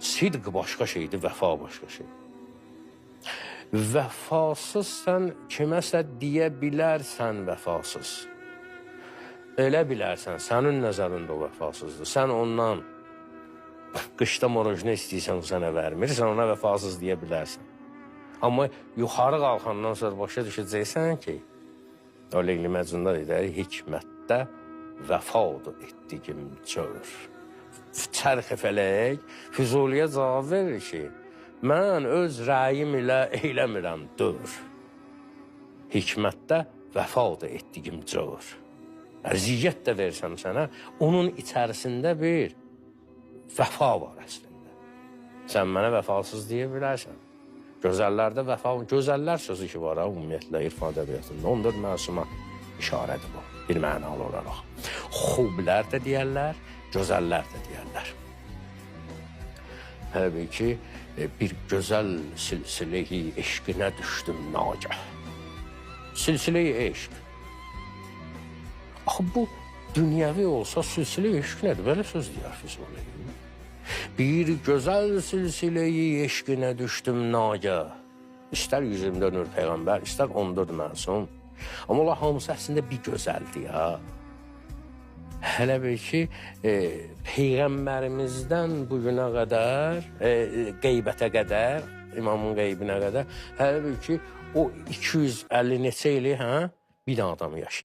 sidq başqa şeydir, vəfa başqa şeydir. Vəfasız sən kiməsə deyə bilərsən vəfasız. Elə bilərsən, sənin nəzərində o vəfasızdır. Sən ondan qışda morojne istəyirsən, o sənə vermir, sən ona vəfasız deyə bilərsən. Amma yuxarı qalxandan sonra başa düşəcəksən ki, o Leyli Məcnunda deyir, hikmətdə vəfadır etdigim cövr. Çərxi fələk Füzuliyə cavab verir ki, mən öz rəyim ilə eyləmirəm dövr. Hikmətdə vəfadır etdigim cövr. Əziyyət də versəm sənə, onun içərisində bir vəfa var əslində. Sən mənə vəfasız deyə bilərsən. Gözəllərdə vəfa, gözəllər sözü ki var, ümumiyyətlə irfan ədəbiyyatında, 14 məsuma işarədir bu, bir mənalı olaraq. Xublər də deyərlər, gözəllər də deyərlər. Hələ ki, bir gözəl silsilə-i eşqinə düşdüm nagah. Silsilə-i eşq. Axı, bu dünyəvi olsa silsilə-i eşq nədir? Belə söz deyər Füzuli. Bir gözəl silsilə-i eşqinə düşdüm nagah. İstər 124 nür peyğəmbər, istər 14 məsum. Amma Allah hamısı əslində bir gözəldir ya. Hələ bir ki, Peyğəmbərimizdən bugünə qədər, qeybətə qədər, imamın qeybinə qədər, hələ bir ki, o 250 neçə ili bir adam yaşayır.